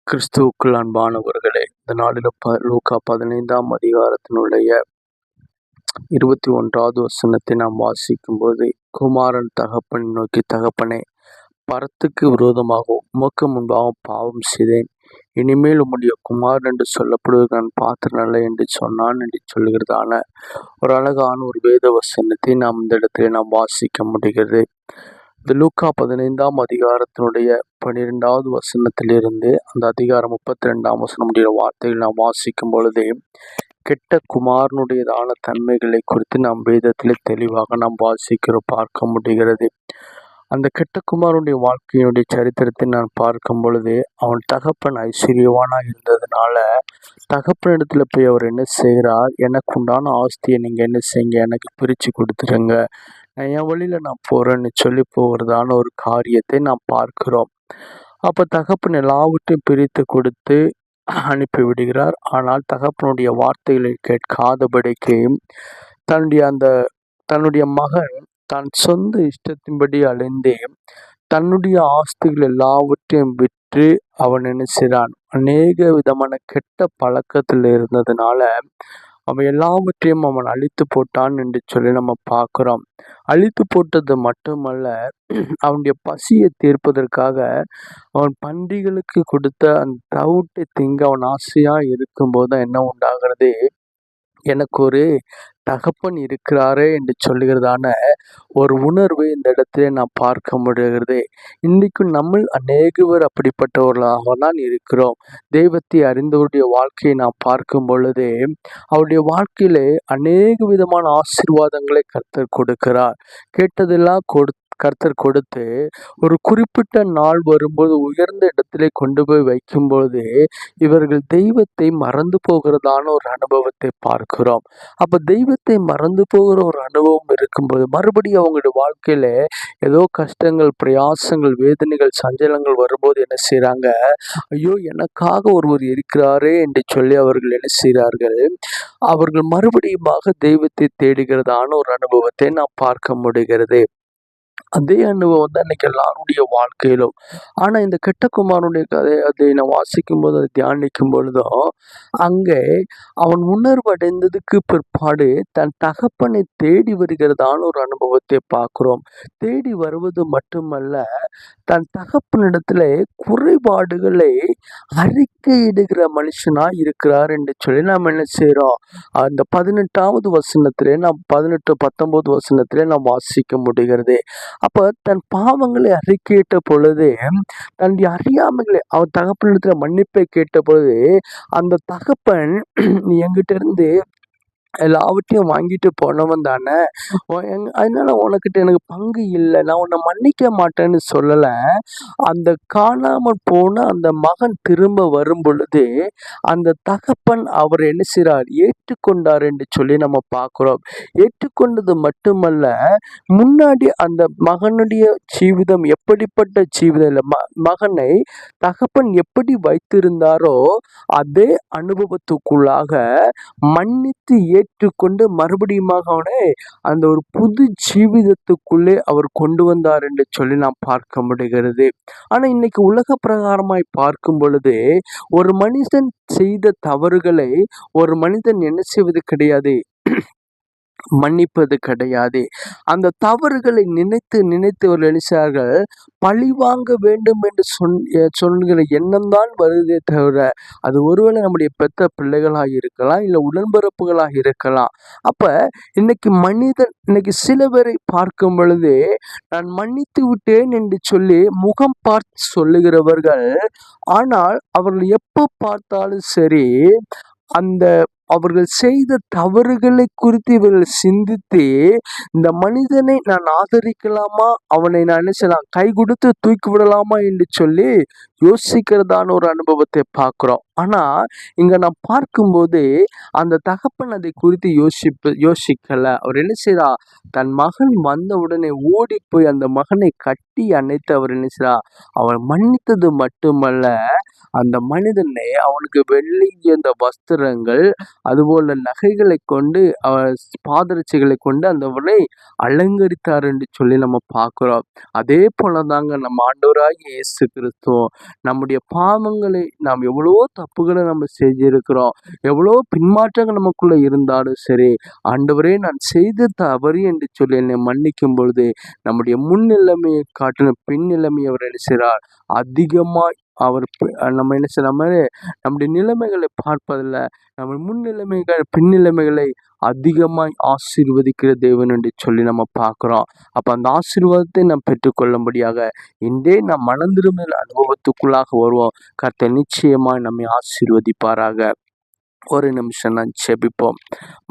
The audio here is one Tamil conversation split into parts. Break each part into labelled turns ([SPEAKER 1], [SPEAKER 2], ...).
[SPEAKER 1] கிறிஸ்துவுக்குள் அன்பானவர்களே, இந்த நாளில் லூக்கா 15ஆம் அதிகாரத்தினுடைய 21வது வசனத்தை நாம் வாசிக்கும்போது, குமாரன் தகப்பனை நோக்கி, தகப்பனே, பரத்துக்கு விரோதமாக உமக்கு முன்பாக பாவம் செய்தேன். இனிமேல் உம்முடைய குமாரன் என்று சொல்லப்படுவது நான் பாத்திரம் அல்ல என்று சொன்னான் என்று சொல்கிறதான ஒரு அழகான ஒரு வேத வசனத்தை நாம் இந்த இடத்துல நாம் வாசிக்க முடிகிறது. இந்த லூக்கா 15ஆம் அதிகாரத்தினுடைய 12வது வசனத்திலிருந்து அந்த அதிகாரம் 32ஆம் வசனமுடைய வார்த்தைகள் நாம் வாசிக்கும் பொழுதே, கெட்ட குமாரனுடையதான தன்மைகளை குறித்து நாம் வேதத்திலே தெளிவாக நாம் பார்க்க முடிகிறது. அந்த கெட்ட குமாரனுடைய வாழ்க்கையினுடைய சரித்திரத்தை நான் பார்க்கும் பொழுது, அவன் தகப்பன் ஐஸ்வர்யவானாக இருந்ததுனால தகப்பனிடத்துல போய் அவர் என்ன செய்கிறார், எனக்கு உண்டான ஆஸ்தியை நீங்க என்ன செய்யுங்க, எனக்கு பிரித்து கொடுத்துருங்க, நான் என் வழியில நான் போறேன்னு சொல்லி போகிறதான ஒரு காரியத்தை நாம் பார்க்கிறோம். அப்ப தகப்பன் எல்லாவற்றையும் பிரித்து கொடுத்து அனுப்பி விடுகிறார். ஆனால் தகப்பனுடைய வார்த்தைகளை கேட்காதபடிக்கு தன்னுடைய மகன் தன் சொந்த இஷ்டத்தின்படி அலைந்தே தன்னுடைய ஆஸ்திகள் எல்லாவற்றையும் விற்று அவன் என்ன செய்றான், அநேக விதமான கெட்ட பழக்கத்தில் இருந்ததுனால அவன் எல்லாவற்றையும் அவன் அழித்து போட்டான் என்று சொல்லி நம்ம பார்க்கிறோம். அழித்து போட்டது மட்டுமல்ல, அவனுடைய பசியை தீர்ப்பதற்காக அவன் பன்றிகளுக்கு கொடுத்த அந்த தவிட்டை திங்க அவன் ஆசையா இருக்கும்போது தான் என்ன உண்டாகிறது, எனக்கு ஒரு தகப்பன் இருக்கிறாரே என்று சொல்லுகிறதான ஒரு உணர்வு இந்த இடத்திலே நாம் பார்க்க முடிகிறது. இன்றைக்கும் நம்ம அநேகவர் அப்படிப்பட்டவர்களாக தான் இருக்கிறோம். தெய்வத்தை அறிந்தவருடைய வாழ்க்கையை நாம் பார்க்கும் பொழுதே, அவருடைய வாழ்க்கையிலே அநேக விதமான ஆசீர்வாதங்களை கர்த்தர் கொடுக்கிறார். கேட்டதெல்லாம் கர்த்தர் கொடுத்து ஒரு குறிப்பிட்ட நாள் வரும்போது உயர்ந்த இடத்திலே கொண்டு போய் வைக்கும்போது இவர்கள் தெய்வத்தை மறந்து போகிறதான ஒரு அனுபவத்தை பார்க்கிறோம். அப்ப தெய்வத்தை மறந்து போகிற ஒரு அனுபவம் இருக்கும்போது மறுபடியும் அவங்களுடைய வாழ்க்கையில ஏதோ கஷ்டங்கள், பிரயாசங்கள், வேதனைகள், சஞ்சலங்கள் வரும்போது என்ன செய்யறாங்க, ஐயோ எனக்காக ஒருவர் இருக்கிறாரே என்று சொல்லி அவர்கள் என்ன செய்கிறார்கள், அவர்கள் மறுபடியுமாக தெய்வத்தை தேடுகிறதான ஒரு அனுபவத்தை நாம் பார்க்க முடிகிறது. அதே அனுபவம் தான் இன்னைக்கு எல்லாருடைய வாழ்க்கையிலும். ஆனா இந்த கெட்ட குமாரனுடைய கதை அதை நான் வாசிக்கும் போது, அதை தியானிக்கும் பொழுதும், அங்கே அவன் உணர்வு அடைந்ததுக்கு பிற்பாடு தன் தகப்பனை தேடி வருகிறதான ஒரு அனுபவத்தை பார்க்கிறோம். தேடி வருவது மட்டுமல்ல, தன் தகப்பனிடத்துல குறைபாடுகளை அறிக்கையிடுகிற மனுஷனா இருக்கிறார் என்று சொல்லி நாம் என்ன செய்யறோம், அந்த 18வது வசனத்திலே நாம் 18, 19 வசனத்திலே நாம் வாசிக்க முடிகிறது. அப்ப தன் பாவங்களை அறிக்கையிட்ட பொழுது, தன்னுடைய அறியாமைகளை அவர் தகப்பனிடத்துல மன்னிப்பை கேட்ட பொழுது, அந்த தகப்பன் நீ என்கிட்ட இருந்து எல்லாவற்றையும் வாங்கிட்டு போனவன் தானே, அதனால உனக்கிட்ட எனக்கு பங்கு இல்லை, நான் உன்னை மன்னிக்க மாட்டேன்னு சொல்லல. அந்த காணாமல் போன அந்த மகன் திரும்ப வரும் பொழுது அந்த தகப்பன் அவர் என்ன செய்றார், ஏற்றுக்கொண்டார் என்று சொல்லி நம்ம பார்க்கிறோம். ஏற்றுக்கொண்டது மட்டுமல்ல, முன்னாடி அந்த மகனுடைய ஜீவிதம் எப்படிப்பட்ட ஜீவிதம் இல்லை, மகனை தகப்பன் எப்படி வைத்திருந்தாரோ அதே அனுபவத்துக்குள்ளாக மன்னித்து ஏற்றுக்கொண்டு மறுபடியும் அவனை அந்த ஒரு புது ஜீவிதத்துக்குள்ளே அவர் கொண்டு வந்தார் என்று சொல்லி நாம் பார்க்க முடிகிறது. ஆனா இன்னைக்கு உலக பிரகாரமாய் பார்க்கும் பொழுது, ஒரு மனிதன் செய்த தவறுகளை ஒரு மனிதன் என்ன செய்வது கிடையாது, மன்னிப்பது கிடையாது. அந்த தவறுகளை நினைத்து நினைத்து ஒரு நினைச்சார்கள், பழி வாங்க வேண்டும் என்று சொல்கிற எண்ணம் தான் வருதே தவிர, அது ஒருவேளை நம்முடைய பெத்த பிள்ளைகளாக இருக்கலாம், இல்லை உடன்பிறப்புகளாக இருக்கலாம். அப்ப இன்னைக்கு சில பேரை பார்க்கும் பொழுது, நான் மன்னித்து விட்டேன் என்று சொல்லி முகம் பார்த்து சொல்லுகிறவர்கள், ஆனால் அவர்கள் எப்ப பார்த்தாலும் சரி அந்த அவர்கள் செய்த தவறுகளை குறித்து இவர்கள் சிந்தித்து, இந்த மனிதனை நான் ஆதரிக்கலாமா, அவனை நான் என்ன செய்யலாம், கை கொடுத்து தூக்கி விடலாமா என்று சொல்லி யோசிக்கிறதான ஒரு அனுபவத்தை பார்க்கிறோம். ஆனா இங்க நான் பார்க்கும்போது அந்த தகப்பன் அதை குறித்து யோசிக்கல. அவர் என்ன செய்றா, தன் மகன் வந்த உடனே ஓடி போய் அந்த மகனை கட்டி அணைத்து அவர் என்ன செய்றா, அவன் மன்னித்தது மட்டுமல்ல, அந்த மனிதனை அவனுக்கு வெள்ளி அந்த வஸ்திரங்கள், அதுபோல நகைகளை கொண்டு பாதரட்சைகளை கொண்டு அந்தவனை அலங்கரித்தார் என்று சொல்லி நம்ம பார்க்கிறோம். அதே போலதாங்க நம்ம ஆண்டவராகிய இயேசு கிறிஸ்துவும் நம்முடைய பாவங்களை நாம் எவ்வளவோ தப்புகளை நம்ம செஞ்சிருக்கிறோம். எவ்வளோ பின்மாற்றங்கள் நமக்குள்ள இருந்தாலும் சரி, ஆண்டவரே நான் செய்த தவறு என்று சொல்லி என்னை மன்னிக்கும் பொழுது, நம்முடைய முன் நிலைமையை காட்டிலும் பின் நிலைமையை அவர் என்ன செய்கிறார்? அதிகமாய் அவர் நம்ம என்ன செய்யற நம்முடைய நிலைமைகளை பார்ப்பதில்ல, நம்ம முன் நிலைமைகள் பின் நிலைமைகளை அதிகமாய் ஆசீர்வதிக்கிற தேவன் என்று சொல்லி நம்ம பார்க்கிறோம். அப்ப அந்த ஆசீர்வாதத்தை நாம் பெற்றுக்கொள்ளும்படியாக இன்றே நாம் மனம் திரும்புதல் அனுபவத்துக்குள்ளாக வருவோம். கர்த்தர் நிச்சயமாய் நம்மை ஆசீர்வதிப்பாராக. ஒரு நிமிஷம் நான் செபிப்போம்.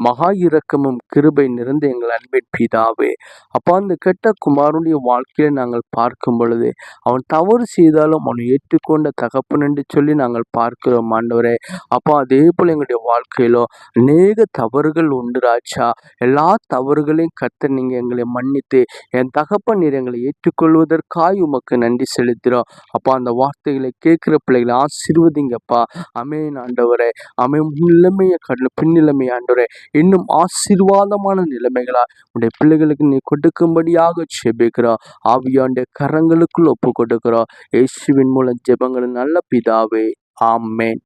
[SPEAKER 1] மகா இரக்கமும் கிருபை நிறைந்த எங்கள் அன்பின் பிதாவே, அப்பா அந்த கெட்ட குமாரனுடைய வாழ்க்கையை நாங்கள் பார்க்கும் பொழுது, அவன் தவறு செய்தாலும் அவனை ஏற்றுக்கொண்ட தகப்பன் என்று சொல்லி நாங்கள் பார்க்கிறோம் ஆண்டவரே. அப்பா அதே போல எங்களுடைய வாழ்க்கையிலோ அநேக தவறுகள் உண்டு ராஜா. எல்லா தவறுகளையும் கர்த்தர் நீங்க எங்களை மன்னித்து என் தகப்பன் நீர் எங்களை ஏற்றுக்கொள்வதற்காய் உமக்கு நன்றி செலுத்துகிறோம். அப்பா அந்த வார்த்தைகளை கேட்கிற பிள்ளைகளை ஆசீர்வதிங்கப்பா. அமேன் ஆண்டவரே. அமேன். நிலைமையை கடலும் பின் நிலைமை ஆண்டவரே இன்னும் ஆசீர்வாதமான நிலைமைகளா உடைய பிள்ளைகளுக்கு நீ கொடுக்கும்படியாக ஜெபிக்கிறோம். ஆவியாண்ட கரங்களுக்குள் ஒப்பு கொடுக்கிறோம். இயேசுவின் மூலம் ஜெபங்கள் நல்ல பிதாவே. ஆமென்.